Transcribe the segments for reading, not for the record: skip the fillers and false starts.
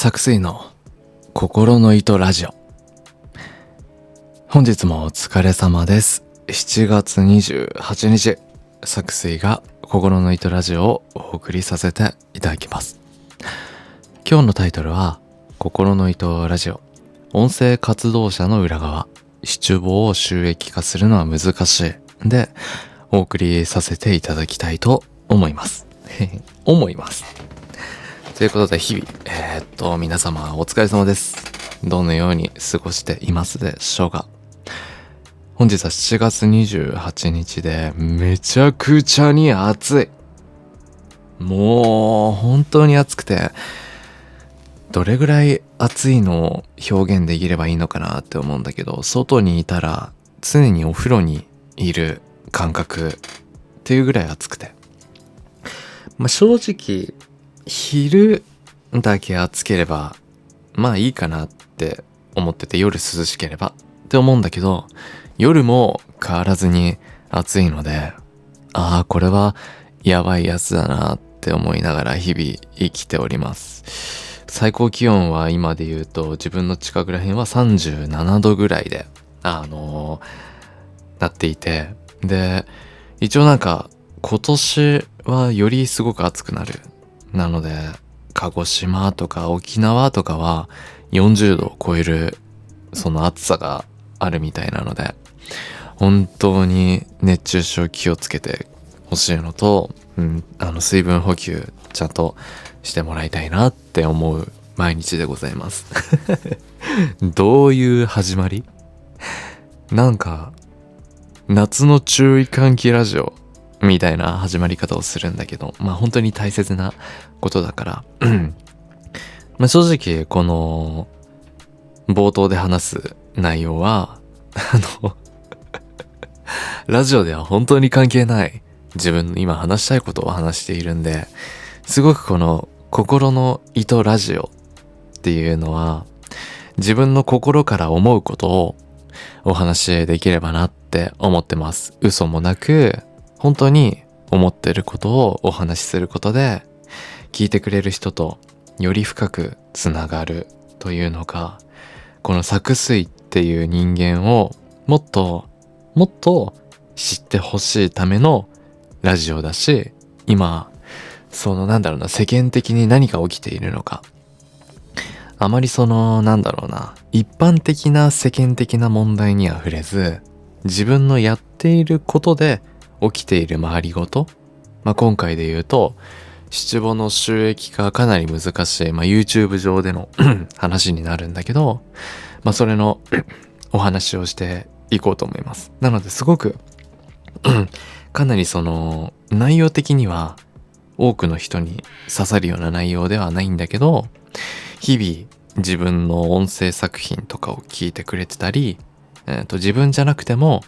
作水の心の糸ラジオ。本日もお疲れ様です。7月28日、作水が心の糸ラジオをお送りさせていただきます。今日のタイトルは心の糸ラジオ、音声活動者の裏側、七五を収益化するのは難しいでお送りさせていただきたいと思いますということで日々皆様お疲れ様です。どのように過ごしていますでしょうか。本日は7月28日でめちゃくちゃに暑い。もう本当に暑くて、どれぐらい暑いのを表現できればいいのかなって思うんだけど、外にいたら常にお風呂にいる感覚っていうぐらい暑くて、正直昼だけ暑ければまあいいかなって思ってて、夜涼しければって思うんだけど、夜も変わらずに暑いので、これはやばいやつだなって思いながら日々生きております。最高気温は今で言うと自分の近くら辺は37度ぐらいでなっていて、で一応今年はよりすごく暑くなる。なので鹿児島とか沖縄とかは40度を超えるその暑さがあるみたいなので、本当に熱中症気をつけてほしいのと、水分補給ちゃんとしてもらいたいなって思う毎日でございますどういう始まり？夏の注意喚起ラジオみたいな始まり方をするんだけど、本当に大切なことだから正直この冒頭で話す内容はラジオでは本当に関係ない自分の今話したいことを話しているんで、すごくこの心の糸ラジオっていうのは自分の心から思うことをお話しできればなって思ってます。嘘もなく本当に思ってることをお話しすることで、聞いてくれる人とより深くつながるというのが、この作水っていう人間をもっと知ってほしいためのラジオだし、今世間的に何が起きているのか、あまり一般的な世間的な問題には触れず、自分のやっていることで起きている周りごと、今回で言うと七五の収益化かなり難しい、YouTube 上での話になるんだけど、それのお話をしていこうと思います。なのですごくかなり内容的には多くの人に刺さるような内容ではないんだけど、日々自分の音声作品とかを聞いてくれてたり、自分じゃなくても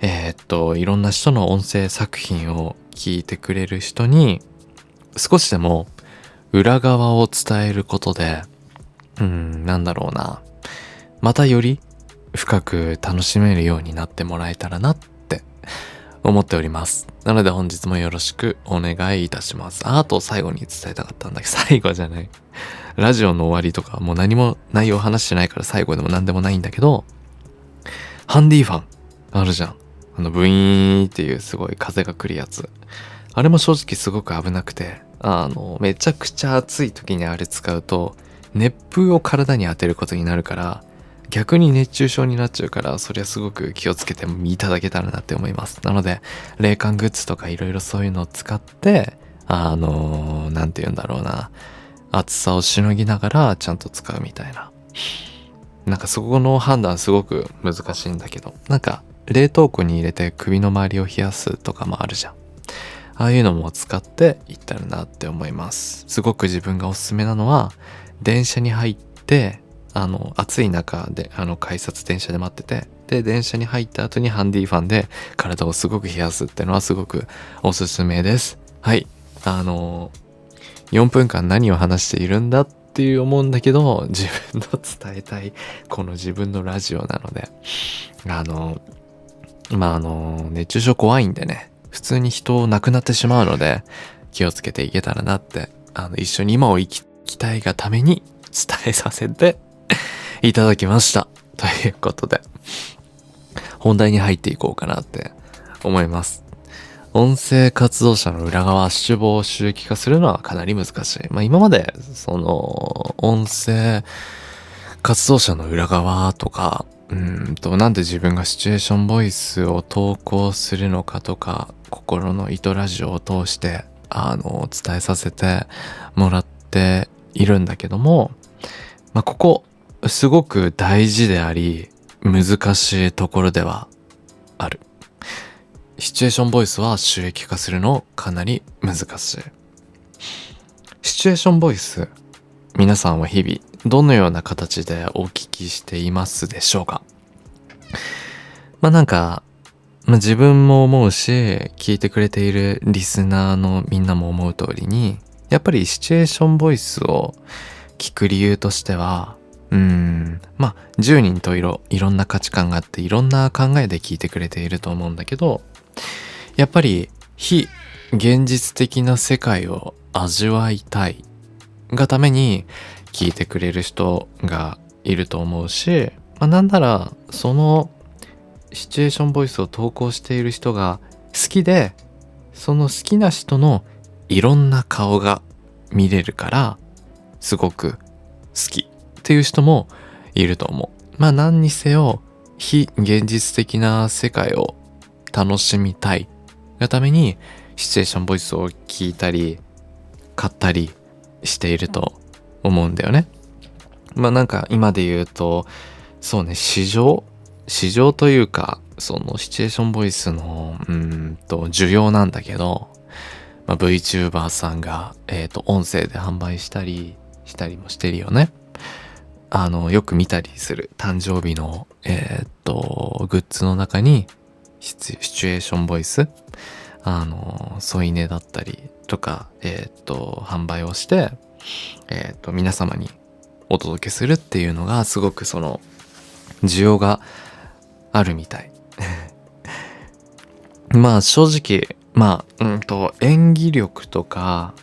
いろんな人の音声作品を聞いてくれる人に少しでも裏側を伝えることで、またより深く楽しめるようになってもらえたらなって思っております。なので本日もよろしくお願いいたします。あと最後に伝えたかったんだけど、最後じゃない。ラジオの終わりとかもう何も内容話してないから最後でも何でもないんだけど、ハンディファンあるじゃん。ブイーンっていうすごい風が来るやつ。あれも正直すごく危なくて、めちゃくちゃ暑い時にあれ使うと熱風を体に当てることになるから、逆に熱中症になっちゃうから、それはすごく気をつけていただけたらなって思います。なので冷感グッズとかいろいろそういうのを使って暑さをしのぎながらちゃんと使うみたいな。そこの判断すごく難しいんだけど、冷凍庫に入れて首の周りを冷やすとかもあるじゃん。ああいうのも使っていったらなって思います。すごく自分がおすすめなのは、電車に入って暑い中で改札電車で待ってて、で電車に入った後にハンディファンで体をすごく冷やすってのはすごくおすすめです。はい。4分間何を話しているんだっていう思うんだけど、自分の伝えたいこの自分のラジオなので、熱中症怖いんでね、普通に人亡くなってしまうので気をつけていけたらなって、一緒に今を生ききたいがために伝えさせていただきましたということで、本題に入っていこうかなって思います。音声活動者の裏側、主語を収益化するのはかなり難しい。今までその音声活動者の裏側とか、なんで自分がシチュエーションボイスを投稿するのかとか、心の糸ラジオを通して伝えさせてもらっているんだけども、ここすごく大事であり難しいところではある。シチュエーションボイスは収益化するのかなり難しい。シチュエーションボイス、皆さんは日々どのような形でお聞きしていますでしょうか？自分も思うし、聞いてくれているリスナーのみんなも思う通りに、やっぱりシチュエーションボイスを聞く理由としては、10人といろんな価値観があっていろんな考えで聞いてくれていると思うんだけど、やっぱり非現実的な世界を味わいたいがために聞いてくれる人がいると思うし、なんならそのシチュエーションボイスを投稿している人が好きで、その好きな人のいろんな顔が見れるからすごく好きっていう人もいると思う。何にせよ非現実的な世界を楽しみたいがためにシチュエーションボイスを聞いたり買ったりしていると思うんだよね。今で言うとそうね、市場というか、そのシチュエーションボイスの需要なんだけど、VTuber さんが音声で販売したりもしてるよね。よく見たりする誕生日のグッズの中にシチュエーションボイス添い寝だったりとか販売をして皆様にお届けするっていうのがすごくその需要があるみたい。正直演技力とか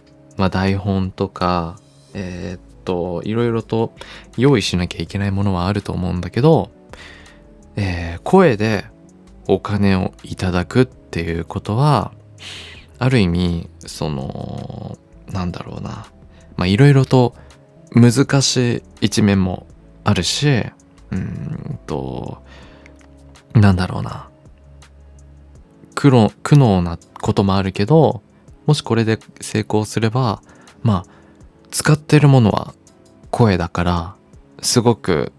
台本とかいろいろと用意しなきゃいけないものはあると思うんだけど、声でお金をいただくっていうことはある意味そのいろいろと難しい一面もあるし、苦悩なこともあるけど、もしこれで成功すれば使ってるものは声だからすごく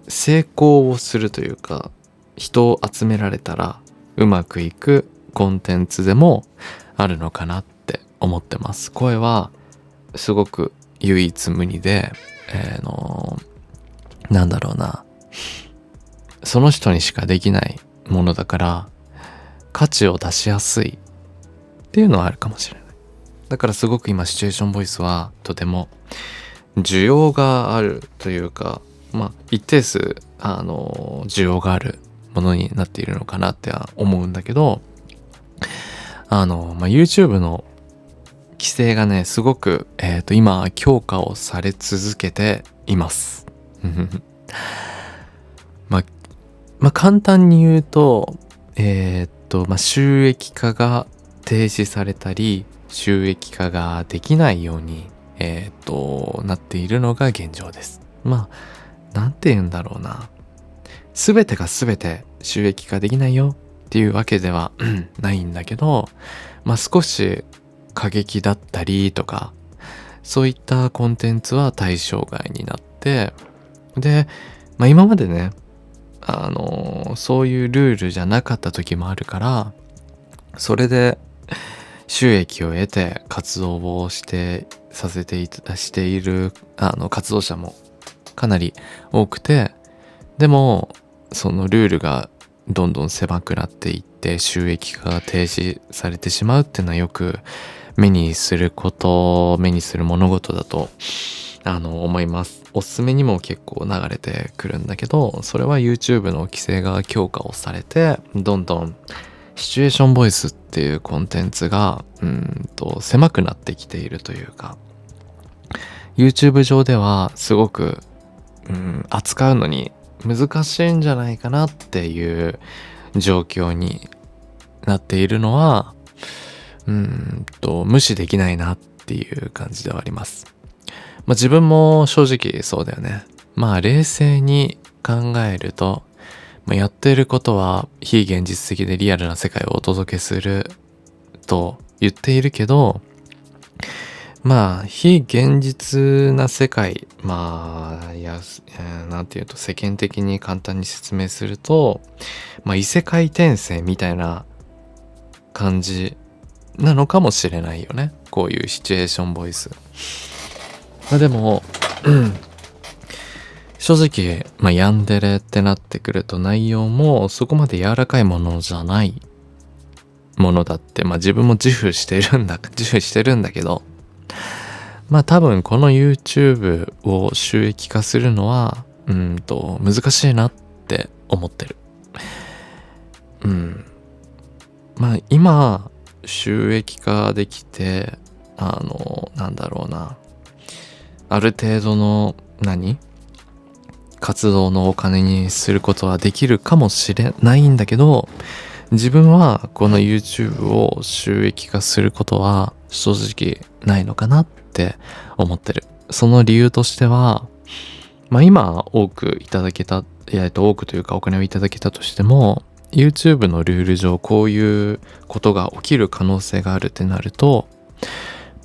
成功をするというか、人を集められたらうまくいくコンテンツでもあるのかなって思ってます。声はすごく唯一無二で、その人にしかできないものだから価値を出しやすいっていうのはあるかもしれない。だからすごく今シチュエーションボイスはとても需要があるというか、一定数需要があるものになっているのかなって思うんだけど、YouTube の規制がねすごく今強化をされ続けています簡単に言うと収益化が停止されたり収益化ができないようになっているのが現状です。なんて言うんだろうな、全てが全て収益化できないよっていうわけではないんだけど、少し過激だったりとかそういったコンテンツは対象外になって、で、今までねそういうルールじゃなかった時もあるから、それで収益を得て活動をしている活動者もかなり多くて、でもそのルールがどんどん狭くなっていって収益化が停止されてしまうっていうのはよく目にする物事だと思います。おすすめにも結構流れてくるんだけど、それは YouTube の規制が強化をされてどんどんシチュエーションボイスっていうコンテンツが狭くなってきているというか、 YouTube 上ではすごく扱うのに難しいんじゃないかなっていう状況になっているのは無視できないなっていう感じではあります。自分も正直そうだよね。冷静に考えると、やっていることは非現実的でリアルな世界をお届けすると言っているけど、非現実な世界、なんていうと世間的に簡単に説明すると、異世界転生みたいな感じなのかもしれないよね。こういうシチュエーションボイス。でも、正直、ヤンデレってなってくると内容もそこまで柔らかいものじゃないものだって、自分も自負してるんだけど、多分この YouTube を収益化するのは、難しいなって思ってる。今、収益化できて、なんだろうな。ある程度の、活動のお金にすることはできるかもしれないんだけど、自分はこの YouTube を収益化することは正直ないのかなって思ってる。その理由としては、今多くいただけた、多くというかお金をいただけたとしても、YouTube のルール上こういうことが起きる可能性があるってなると、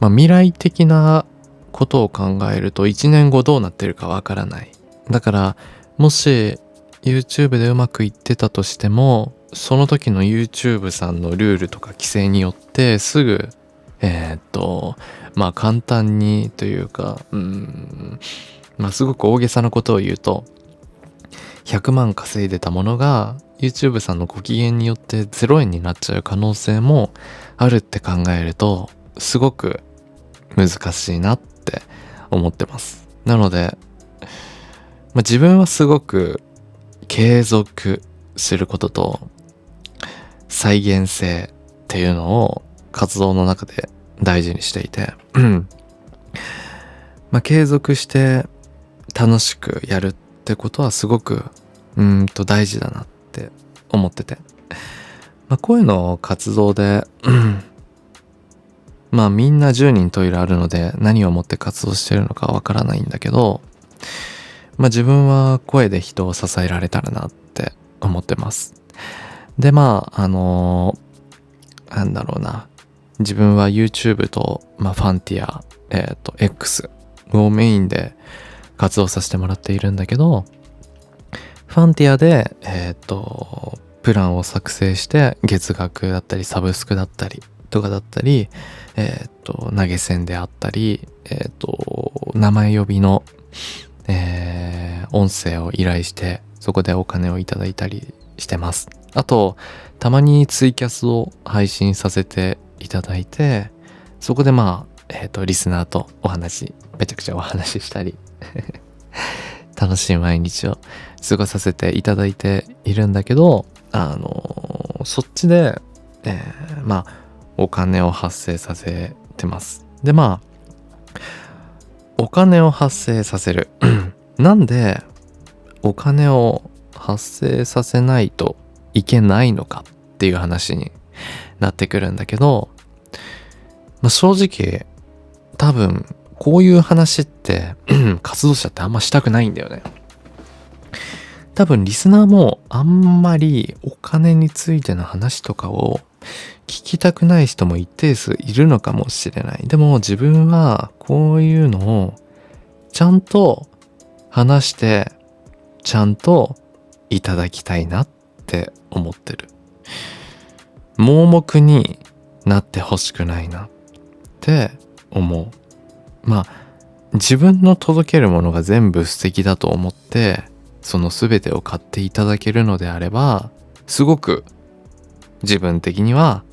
未来的なことを考えると1年後どうなってるかわからない。だからもし YouTube でうまくいってたとしても、その時の YouTube さんのルールとか規制によってすぐ簡単にというかすごく大げさなことを言うと、100万稼いでたものが YouTube さんのご機嫌によって0円になっちゃう可能性もあるって考えると、すごく難しいなって思ってます。なので、自分はすごく継続することと再現性っていうのを活動の中で大事にしていて継続して楽しくやるってことはすごく大事だなって思ってて、こういうの活動でみんな10人十色あるので何をもって活動してるのかわからないんだけど、自分は声で人を支えられたらなって思ってます。でなんだろうな、自分は YouTube と、ファンティア、X をメインで活動させてもらっているんだけど、ファンティアでプランを作成して月額だったりサブスクだったりとかだったり、投げ銭であったり、名前呼びの、音声を依頼してそこでお金をいただいたりしてます。あとたまにツイキャスを配信させていただいて、そこでリスナーとめちゃくちゃお話ししたり楽しい毎日を過ごさせていただいているんだけど、そっちで、お金を発生させてます。でお金を発生させるなんでお金を発生させないといけないのかっていう話になってくるんだけど、正直多分こういう話って活動者ってあんましたくないんだよね。多分リスナーもあんまりお金についての話とかを聞きたくない人も一定数いるのかもしれない。でも自分はこういうのをちゃんと話してちゃんといただきたいなって思ってる。盲目になってほしくないなって思う。自分の届けるものが全部素敵だと思ってその全てを買っていただけるのであれば、すごく自分的には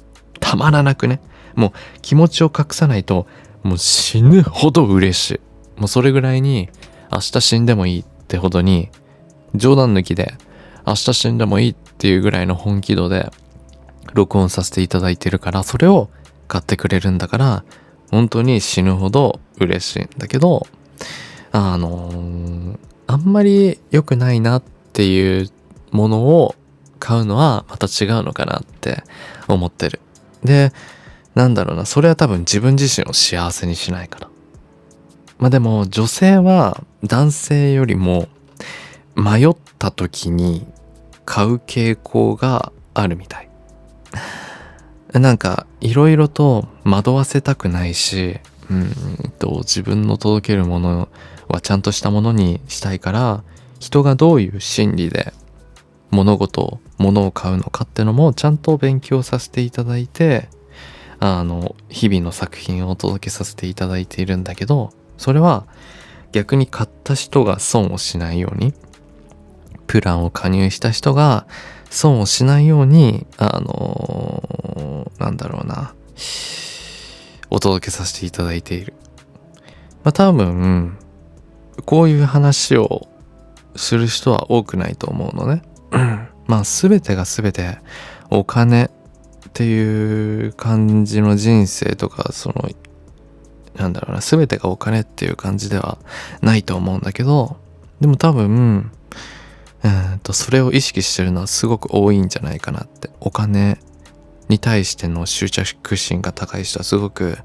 たまらなくね、もう気持ちを隠さないともう死ぬほど嬉しい。もうそれぐらいに明日死んでもいいってほどに、冗談抜きで明日死んでもいいっていうぐらいの本気度で録音させていただいてるから、それを買ってくれるんだから、本当に死ぬほど嬉しいんだけど、あんまり良くないなっていうものを買うのはまた違うのかなって思ってる。で、それは多分自分自身を幸せにしないから。まあでも女性は男性よりも迷った時に買う傾向があるみたい。いろいろと惑わせたくないし、自分の届けるものはちゃんとしたものにしたいから、人がどういう心理で物を買うのかってのもちゃんと勉強させていただいて、日々の作品をお届けさせていただいているんだけど、それは逆に買った人が損をしないように、プランを加入した人が損をしないように、お届けさせていただいている。多分、こういう話をする人は多くないと思うのね。全てが全てお金っていう感じの人生とか、全てがお金っていう感じではないと思うんだけど、でも多分、それを意識してるのはすごく多いんじゃないかなって。お金に対しての執着心が高い人はすごく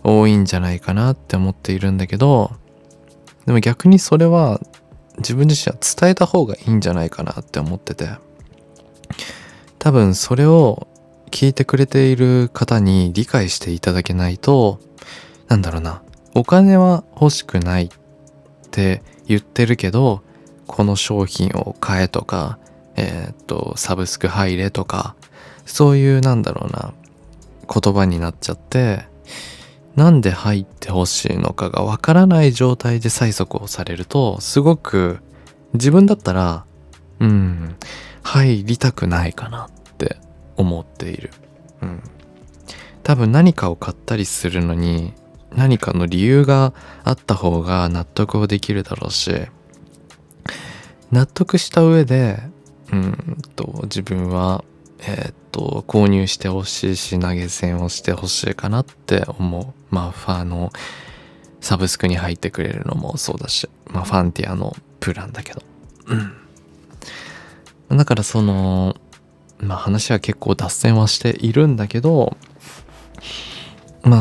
多いんじゃないかなって思っているんだけど、でも逆にそれは自分自身は伝えた方がいいんじゃないかなって思ってて、多分それを聞いてくれている方に理解していただけないと、お金は欲しくないって言ってるけど、この商品を買えとか、サブスク入れとか、そういう言葉になっちゃって、なんで入ってほしいのかがわからない状態で催促をされると、すごく自分だったら、入りたくないかなって思っている。多分何かを買ったりするのに、何かの理由があった方が納得をできるだろうし、納得した上で、自分は、購入してほしいし、投げ銭をしてほしいかなって思う。ファのサブスクに入ってくれるのもそうだし、ファンティアのプランだけど。だから話は結構脱線はしているんだけど、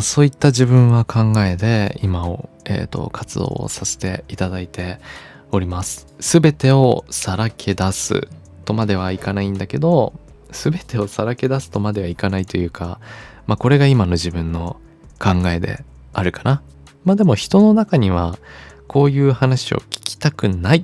そういった自分は考えで今を、活動をさせていただいております。すべてをさらけ出すとまではいかないんだけど、すべてをさらけ出すとまではいかないというか、これが今の自分の考えであるかな。でも人の中にはこういう話を聞きたくないっ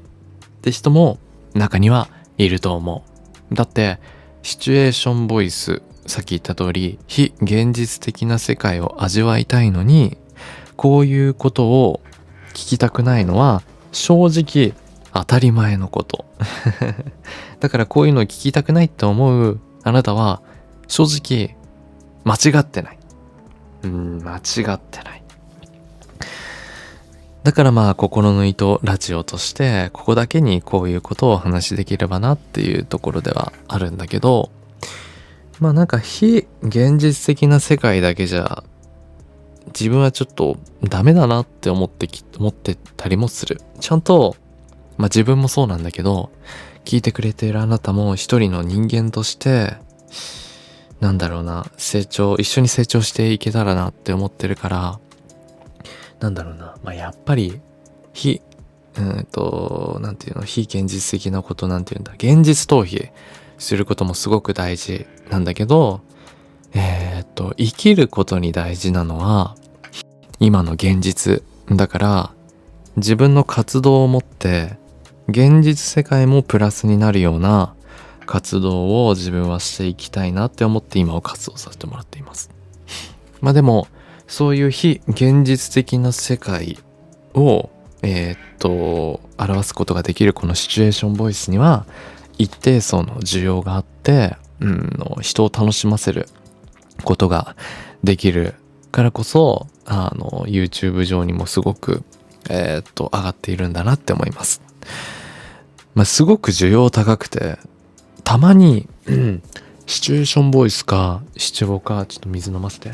て人も中にはいると思う。だってシチュエーションボイス、さっき言った通り非現実的な世界を味わいたいのに、こういうことを聞きたくないのは正直当たり前のことだからこういうのを聞きたくないって思うあなたは正直間違ってない。間違ってない。だから心の糸ラジオとしてここだけにこういうことをお話しできればなっていうところではあるんだけど、非現実的な世界だけじゃ自分はちょっとダメだなって思ってたりもする。ちゃんと自分もそうなんだけど、聞いてくれているあなたも一人の人間として一緒に成長していけたらなって思ってるから、やっぱり非現実的なこと現実逃避することもすごく大事なんだけど、生きることに大事なのは今の現実だから、自分の活動をもって現実世界もプラスになるような活動を自分はしていきたいなって思って今を活動させてもらっています。でもそういう非現実的な世界を表すことができるこのシチュエーションボイスには一定層の需要があって、人を楽しませることができるからこそYouTube 上にもすごく上がっているんだなって思います。すごく需要高くて、たまに、シチュエーションボイスか七五か、ちょっと水飲ませて。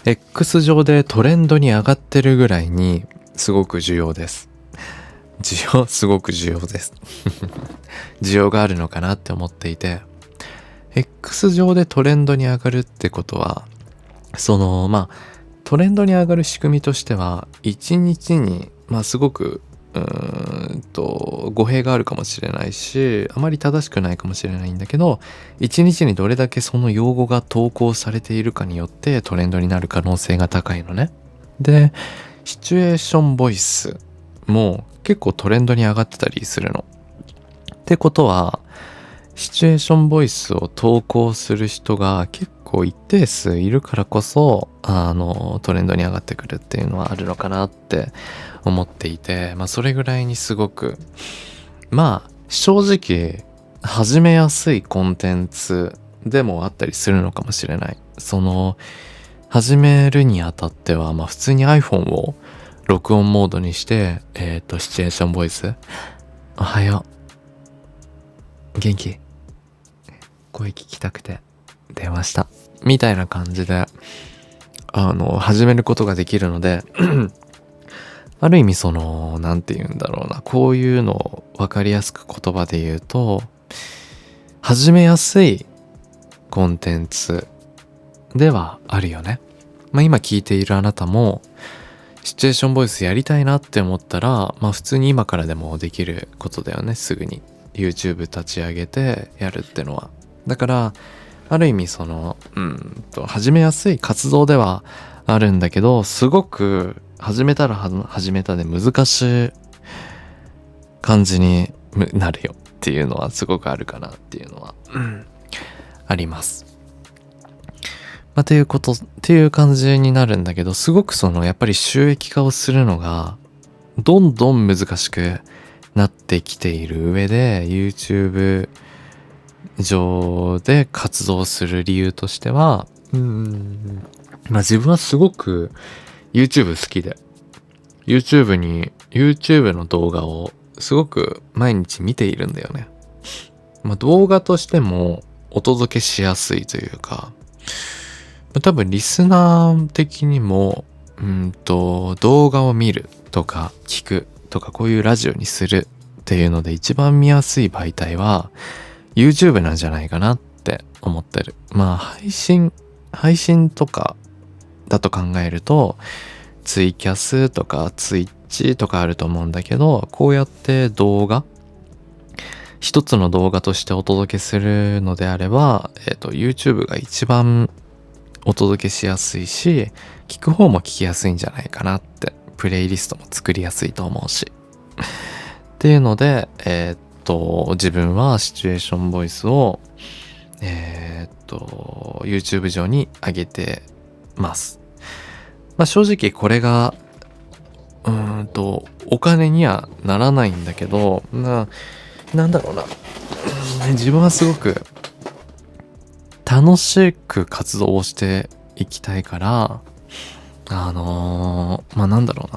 X 上でトレンドに上がってるぐらいにすごく需要です。すごく需要です。需要があるのかなって思っていて、X 上でトレンドに上がるってことは、トレンドに上がる仕組みとしては、一日に、すごく、語弊があるかもしれないし、あまり正しくないかもしれないんだけど、一日にどれだけその用語が投稿されているかによってトレンドになる可能性が高いのね。で、シチュエーションボイスも結構トレンドに上がってたりするの。ってことは、シチュエーションボイスを投稿する人が結構一定数いるからこそ、トレンドに上がってくるっていうのはあるのかなって思っていて、それぐらいにすごく、正直、始めやすいコンテンツでもあったりするのかもしれない。始めるにあたっては、普通に iPhone を録音モードにして、シチュエーションボイス、おはよう。元気？声聞きたくて電話したみたいな感じで始めることができるのである意味なんて言うんだろうな、こういうのを分かりやすく言葉で言うと、始めやすいコンテンツではあるよね。今聞いているあなたもシチュエーションボイスやりたいなって思ったら、普通に今からでもできることだよね。すぐに YouTube 立ち上げてやるってのは。だからある意味始めやすい活動ではあるんだけど、すごく始めたら始めたで難しい感じになるよっていうのはすごくあるかなっていうのは、あります。っていう感じになるんだけど、すごくやっぱり収益化をするのがどんどん難しくなってきている上で、 YouTube 上で活動する理由としては、自分はすごく YouTube 好きで、YouTube の動画をすごく毎日見ているんだよね。動画としてもお届けしやすいというか、多分リスナー的にも動画を見るとか聞くとか、こういうラジオにするっていうので一番見やすい媒体は YouTube なんじゃないかなって思ってる。配信とかだと考えるとツイキャスとかツイッチとかあると思うんだけど、こうやって一つの動画としてお届けするのであれば、YouTube が一番お届けしやすいし、聞く方も聞きやすいんじゃないかなって、プレイリストも作りやすいと思うしっていうので、自分はシチュエーションボイスをYouTube 上に上げてます。正直これがお金にはならないんだけど、なんだろうな、自分はすごく楽しく活動をしていきたいから、なんだろ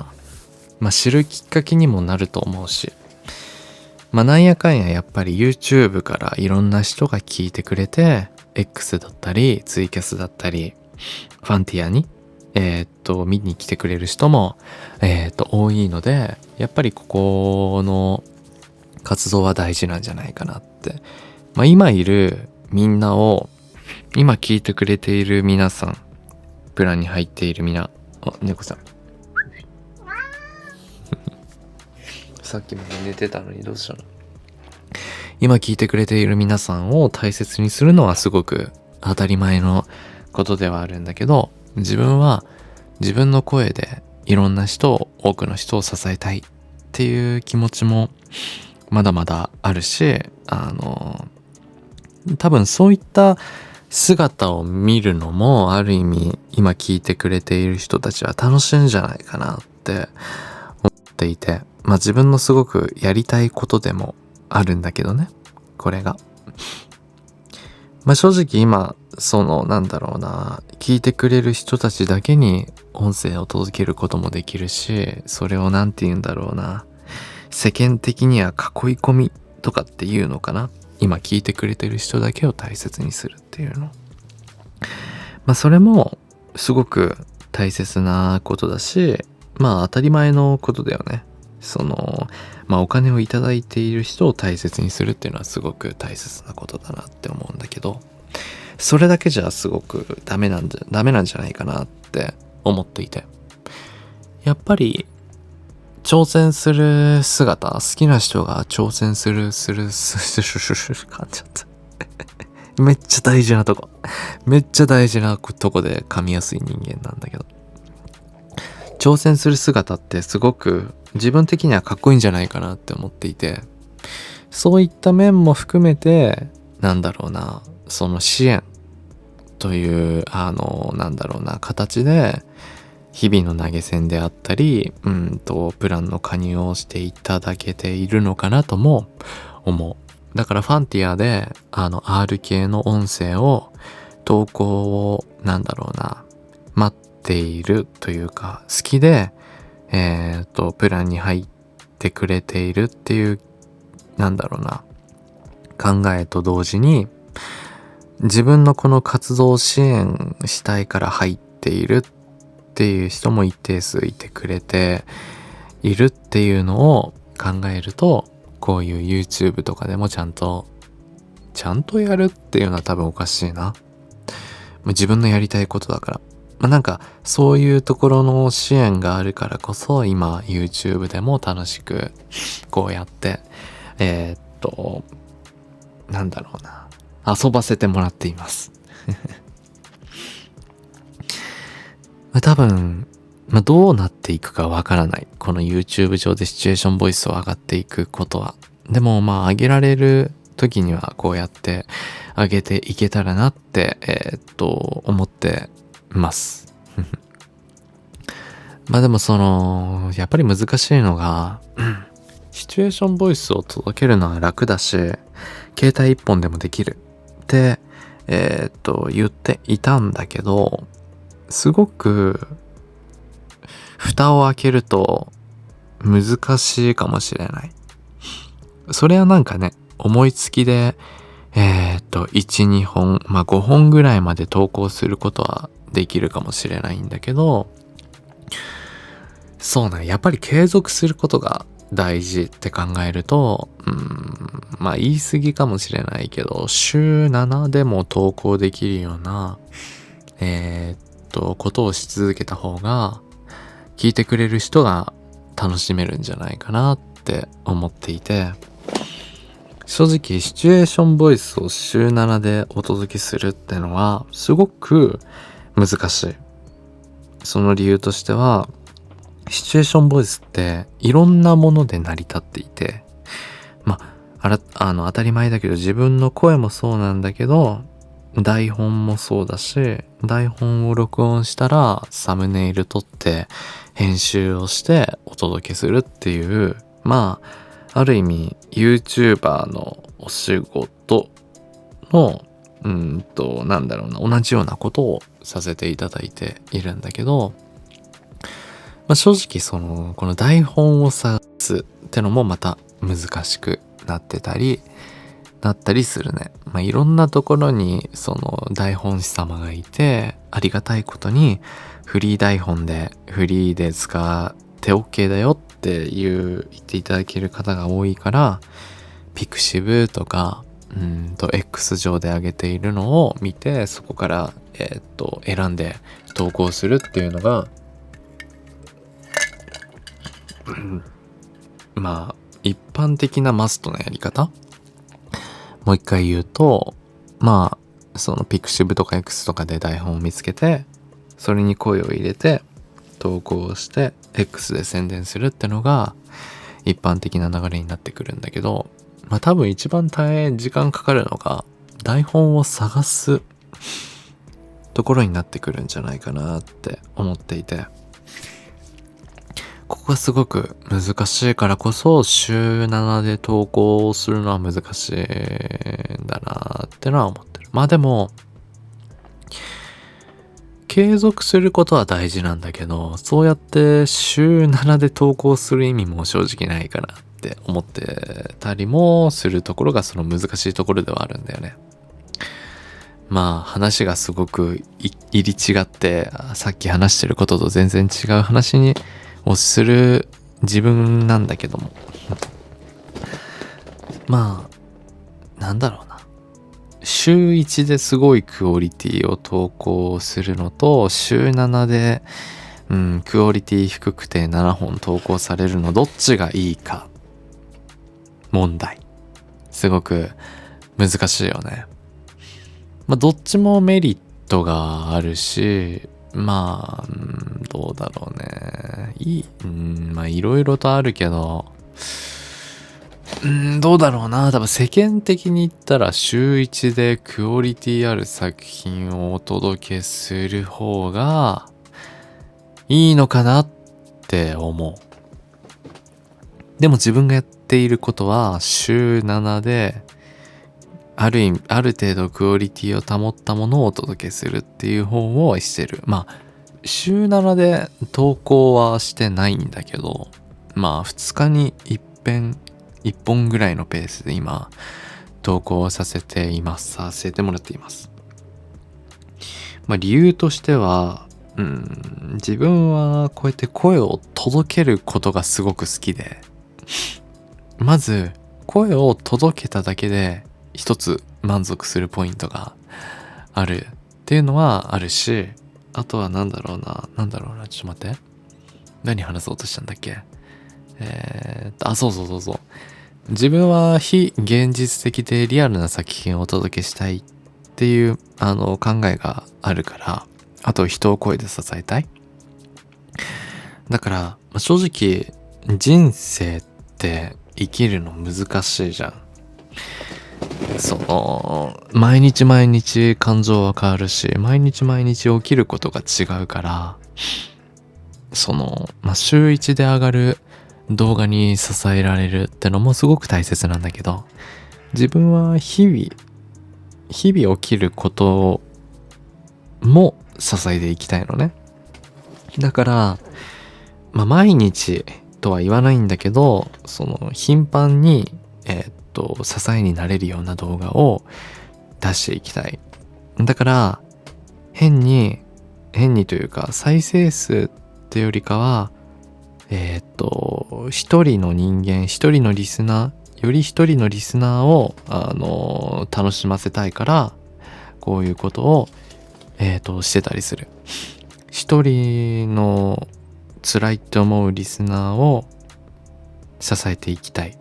うな、知るきっかけにもなると思うし、なんやかんややっぱり YouTube からいろんな人が聞いてくれて、 X だったりツイキャスだったりファンティアに見に来てくれる人も多いので、やっぱりここの活動は大事なんじゃないかなって。今いるみんなを、今聞いてくれている皆さん、プランに入っている猫さんさっきまで寝てたのにどうしたの？今聞いてくれている皆さんを大切にするのはすごく当たり前のことではあるんだけど、自分は自分の声でいろんな多くの人を支えたいっていう気持ちもまだまだあるし、多分そういった姿を見るのもある意味今聞いてくれている人たちは楽しいんじゃないかなって思っていて、自分のすごくやりたいことでもあるんだけどね、これが。正直今なんだろうな、聞いてくれる人たちだけに音声を届けることもできるし、それをなんて言うんだろうな、世間的には囲い込みとかっていうのかな。今聞いてくれてる人だけを大切にするっていうの。それもすごく大切なことだし、当たり前のことだよね。お金をいただいている人を大切にするっていうのはすごく大切なことだなって思うんだけど、それだけじゃすごくダメなんじゃないかなって思っていて、やっぱり挑戦する姿、好きな人が挑戦する噛んじゃっためっちゃ大事なとこで噛みやすい人間なんだけど、挑戦する姿ってすごく自分的にはかっこいいんじゃないかなって思っていて、そういった面も含めて、その支援という形で日々の投げ銭であったり、プランの加入をしていただけているのかなとも思う。だからファンティアでR 系の音声を投稿を待っているというか、好きでプランに入ってくれているっていう考えと同時に、自分のこの活動を支援したいから入っているっていう人も一定数いてくれているっていうのを考えると、こういう YouTube とかでもちゃんとやるっていうのは多分おかしいな。自分のやりたいことだから。そういうところの支援があるからこそ、今 YouTube でも楽しくこうやって遊ばせてもらっています多分どうなっていくかわからない。この YouTube 上でシチュエーションボイスを上がっていくことは。でも上げられる時にはこうやって上げていけたらなって思ってますでもやっぱり難しいのが、シチュエーションボイスを届けるのは楽だし、携帯一本でもできるって言っていたんだけど、すごく蓋を開けると難しいかもしれない。それは思いつきで1、2本5本ぐらいまで投稿することはできるかもしれないんだけど、やっぱり継続することが大事って考えると、言い過ぎかもしれないけど、週7でも投稿できるようなことをし続けた方が、聞いてくれる人が楽しめるんじゃないかなって思っていて、正直シチュエーションボイスを週7でお届けするってのはすごく難しい。その理由としては、シチュエーションボイスっていろんなもので成り立っていて、当たり前だけど、自分の声もそうなんだけど、台本もそうだし、台本を録音したらサムネイル撮って編集をしてお届けするっていう、ある意味 YouTuber のお仕事の同じようなことをさせていただいているんだけど、正直この台本を探すってのもまた難しくなったりするね。いろんなところに台本師様がいて、ありがたいことにフリー台本でフリーで使って OK だよって言っていただける方が多いから、ピクシブとかX 上で上げているのを見て、そこから選んで投稿するっていうのが一般的なマストなやり方。もう一回言うと、ピクシブとか X とかで台本を見つけて、それに声を入れて投稿して X で宣伝するってのが一般的な流れになってくるんだけど、多分一番時間かかるのが台本を探すところになってくるんじゃないかなって思っていて、ここがすごく難しいからこそ週7で投稿するのは難しいんだなってのは思ってる。でも継続することは大事なんだけど、そうやって週7で投稿する意味も正直ないかなっって思ってたりもするところがその難しいところではあるんだよね。まあ話がすごく入り違って、さっき話してることと全然違う話をする自分なんだけども、まあなんだろうな、週1ですごいクオリティを投稿するのと、週7でクオリティ低くて7本投稿されるの、どっちがいいか問題、すごく難しいよね。まあどっちもメリットがあるし、まあどうだろうね、まあいろいろとあるけど、どうだろうな。多分世間的に言ったら週1でクオリティある作品をお届けする方がいいのかなって思う。でも自分がやっていることは週7である程度クオリティを保ったものをお届けするっていう方をしてる。まあ週7で投稿はしてないんだけど、まあ2日に一本ぐらいのペースで今投稿させてもらっています。まあ理由としては、自分はこうやって声を届けることがすごく好きで、まず声を届けただけで一つ満足するポイントがあるっていうのはあるし、あとはなんだろうな、ちょっと待って、何話そうとしたんだっけ。そう。自分は非現実的でリアルな作品をお届けしたいっていう考えがあるから、あと人を声で支えたい。だから正直人生って生きるの難しいじゃん。毎日感情は変わるし、毎日起きることが違うから、週1で上がる動画に支えられるってのもすごく大切なんだけど、自分は日々起きることも支えていきたいのね。だから毎日とは言わないんだけど、頻繁に支えになれるような動画を出していきたい。だから変にというか、再生数ってよりかは一人の人間、一人のリスナーを楽しませたいから、こういうことをしてたりする。一人の辛いって思うリスナーを支えていきたいっ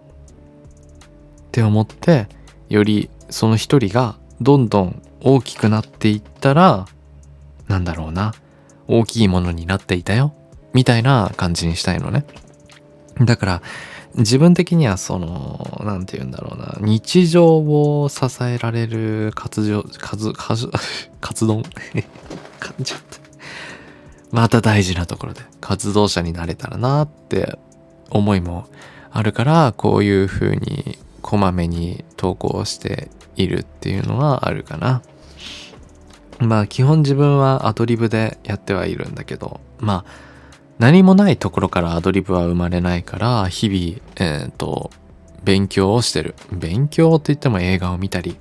て思って、よりその一人がどんどん大きくなっていったら、なんだろうな、大きいものになっていたよみたいな感じにしたいのね。だから自分的にはなんて言うんだろうな、日常を支えられるカツ丼噛んじゃった。また大事なところで活動者になれたらなって思いもあるから、こういう風にこまめに投稿しているっていうのはあるかな。まあ基本自分はアドリブでやってはいるんだけど、まあ何もないところからアドリブは生まれないから、日々勉強をしてる。勉強って言っても映画を見たり、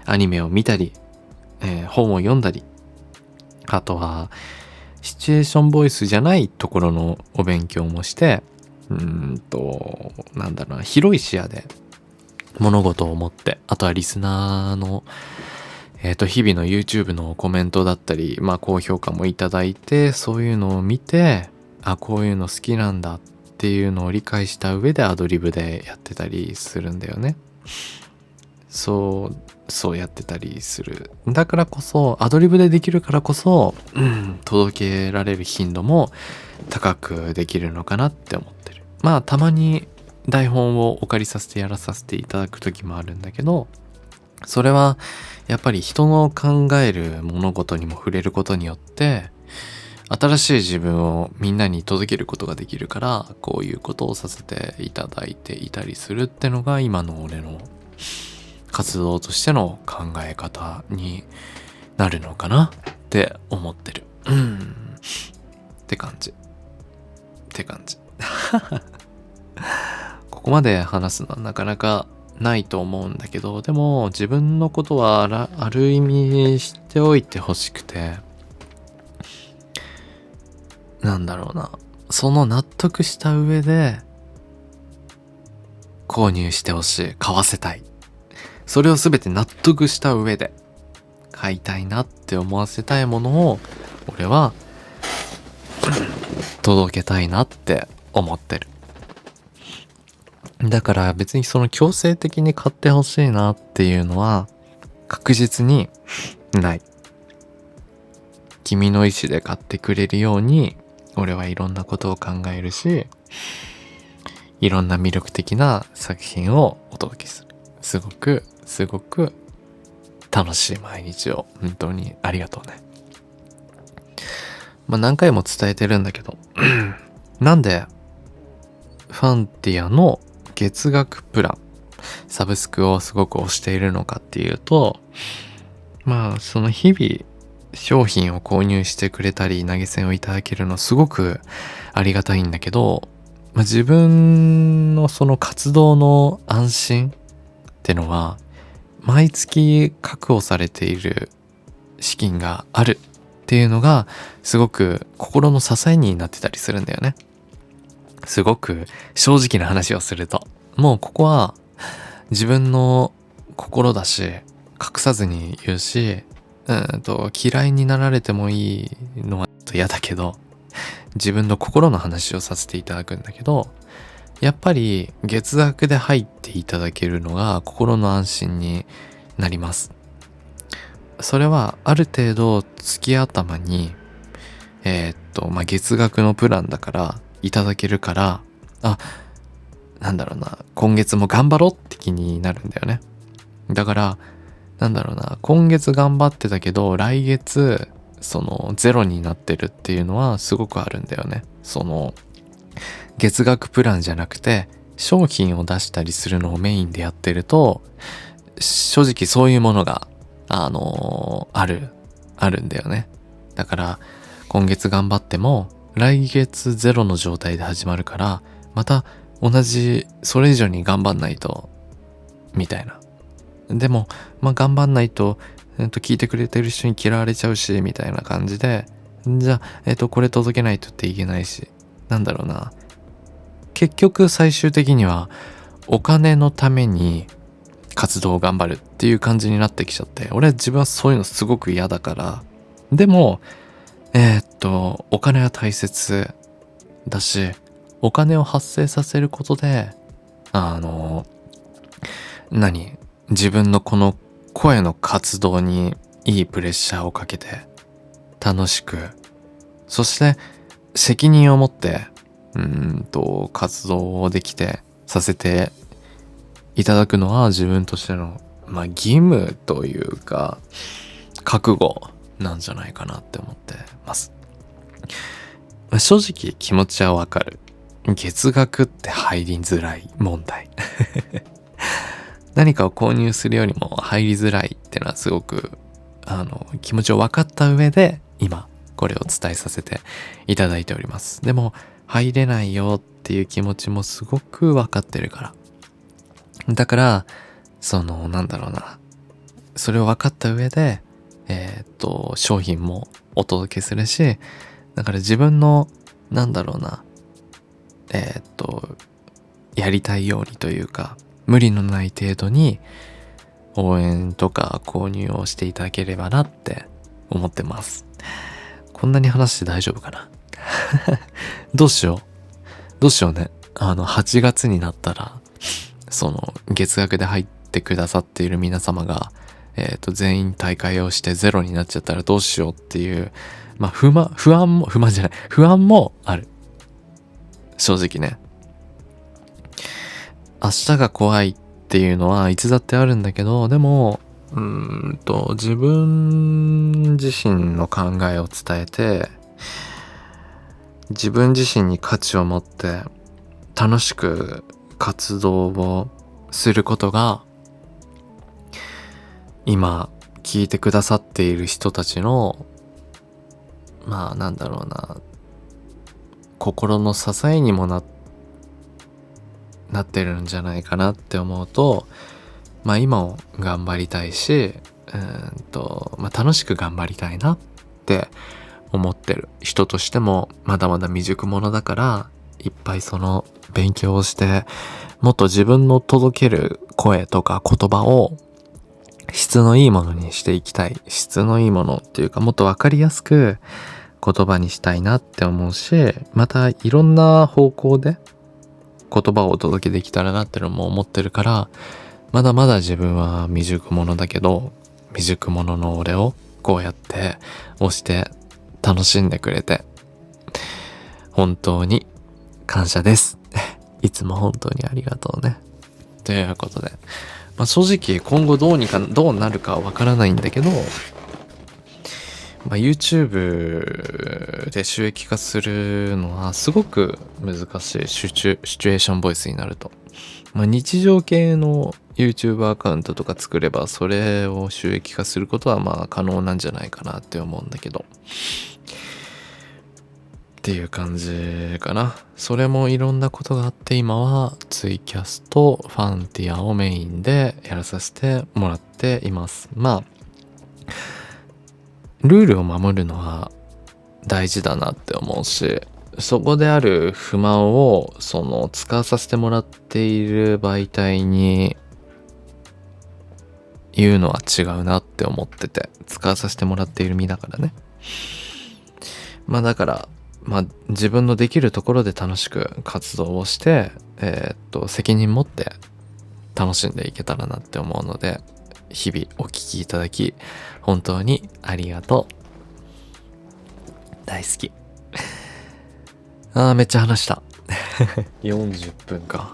アニメを見たり、本を読んだり、あとはシチュエーションボイスじゃないところのお勉強もして、なんだろうな、広い視野で物事を思って、あとはリスナーの日々の YouTube のコメントだったり、高評価もいただいて、そういうのを見て、こういうの好きなんだっていうのを理解した上でアドリブでやってたりするんだよね。そうやってたりする。だからこそ、アドリブでできるからこそ、届けられる頻度も高くできるのかなって思ってる。たまに台本をお借りさせてやらさせていただく時もあるんだけど、それはやっぱり人の考える物事にも触れることによって、新しい自分をみんなに届けることができるから、こういうことをさせていただいていたりするってのが今の俺の活動としての考え方になるのかなって思ってる。って感じ。こここまで話すのはなかなかないと思うんだけど、でも自分のことはある意味知っておいてほしくて、なんだろうな、その納得した上で購入してほしい、買わせたい、それを全て納得した上で買いたいなって思わせたいものを俺は届けたいなって思ってる。だから別にその強制的に買ってほしいなっていうのは確実にない。君の意思で買ってくれるように俺はいろんなことを考えるし、いろんな魅力的な作品をお届けする。すごく楽しい毎日を本当にありがとうね。何回も伝えてるんだけどなんでファンティアの月額プラン、サブスクをすごく推しているのかっていうと、その日々商品を購入してくれたり投げ銭をいただけるのすごくありがたいんだけど、自分のその活動の安心ってのは毎月確保されている資金があるっていうのがすごく心の支えになってたりするんだよね。すごく正直な話をすると、もうここは自分の心だし隠さずに言うし、嫌いになられてもいいのはちょっと嫌だけど、自分の心の話をさせていただくんだけど、やっぱり月額で入っていただけるのが心の安心になります。それはある程度月頭に月額のプランだからいただけるから、今月も頑張ろうって気になるんだよね。だから今月頑張ってたけど来月そのゼロになってるっていうのはすごくあるんだよね。その月額プランじゃなくて商品を出したりするのをメインでやってると、正直そういうものがあるんだよね。だから今月頑張っても来月ゼロの状態で始まるから、また同じそれ以上に頑張んないとみたいな。でも頑張んないと、聞いてくれてる人に嫌われちゃうしみたいな感じで、じゃあこれ届けないとっていけないし、結局最終的にはお金のために活動を頑張るっていう感じになってきちゃって、俺は自分はそういうのすごく嫌だから。でもお金は大切だし、お金を発生させることで自分のこの声の活動にいいプレッシャーをかけて楽しく、そして責任を持って活動をできてさせていただくのは自分としての義務というか覚悟なんじゃないかなって思ってます。正直気持ちはわかる。月額って入りづらい問題何かを購入するよりも入りづらいってのはすごく気持ちを分かった上で今これを伝えさせていただいております。でも入れないよっていう気持ちもすごく分かってるから、だからそれを分かった上で商品もお届けするし、だから自分のやりたいようにというか無理のない程度に応援とか購入をしていただければなって思ってます。こんなに話して大丈夫かなどうしようね。8月になったらその月額で入ってくださっている皆様が全員大会をしてゼロになっちゃったらどうしようっていう不安もある。正直ね。明日が怖いっていうのはいつだってあるんだけど、でも自分自身の考えを伝えて、自分自身に価値を持って楽しく活動をすることが今聞いてくださっている人たちの心の支えにもなってるんじゃないかなって思うと、今を頑張りたいし、楽しく頑張りたいなって思ってる人としても、まだまだ未熟者だから、いっぱいその勉強をして、もっと自分の届ける声とか言葉を質のいいものにしていきたい。質のいいものっていうか、もっとわかりやすく言葉にしたいなって思うし、またいろんな方向で言葉をお届けできたらなってのも思ってるから、まだまだ自分は未熟者だけど、未熟者の俺をこうやって押して楽しんでくれて、本当に感謝です。いつも本当にありがとうね。ということで、正直今後どうなるかわからないんだけど、YouTube で収益化するのはすごく難しいシチュエーションボイスになると。日常系の YouTube アカウントとか作ればそれを収益化することは可能なんじゃないかなって思うんだけど。っていう感じかな。それもいろんなことがあって今はツイキャスとファンティアをメインでやらさせてもらっています。ルールを守るのは大事だなって思うし、そこである不満を使わさせてもらっている媒体に言うのは違うなって思ってて、使わさせてもらっている身だからね。だから自分のできるところで楽しく活動をして、責任持って楽しんでいけたらなって思うので、日々お聞きいただき本当にありがとう。大好き。めっちゃ話した40分か。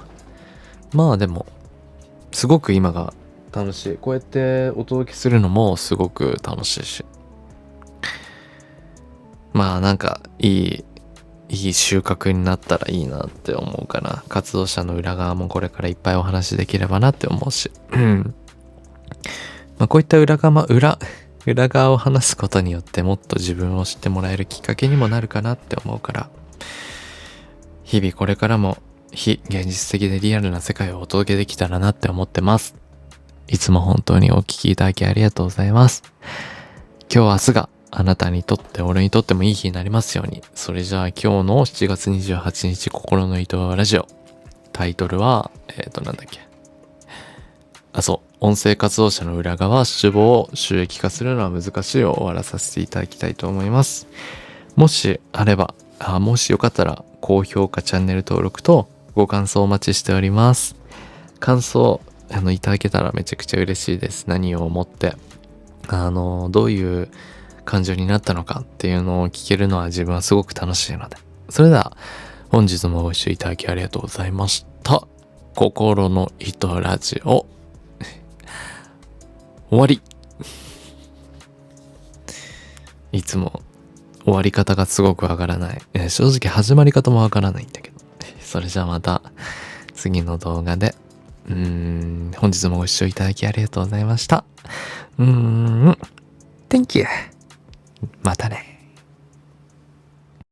でもすごく今が楽しい。こうやってお届けするのもすごく楽しいし、いい収穫になったらいいなって思うかな。活動者の裏側もこれからいっぱいお話できればなって思うしこういった裏側を話すことによってもっと自分を知ってもらえるきっかけにもなるかなって思うから、日々これからも非現実的でリアルな世界をお届けできたらなって思ってます。いつも本当にお聞きいただきありがとうございます。今日明日があなたにとって俺にとってもいい日になりますように。それじゃあ今日の7月28日心の糸ラジオ、タイトルは音声活動者の裏側、主語を収益化するのは難しいを終わらさせていただきたいと思います。もしあれば、もしよかったら高評価、チャンネル登録とご感想お待ちしております。感想いただけたらめちゃくちゃ嬉しいです。何を思ってどういう感情になったのかっていうのを聞けるのは自分はすごく楽しいので。それでは本日もご視聴いただきありがとうございました。心の糸ラジオ終わり。いつも終わり方がすごくわからない。正直始まり方もわからないんだけど。それじゃあまた次の動画で。本日もご視聴いただきありがとうございました。Thank you. またね。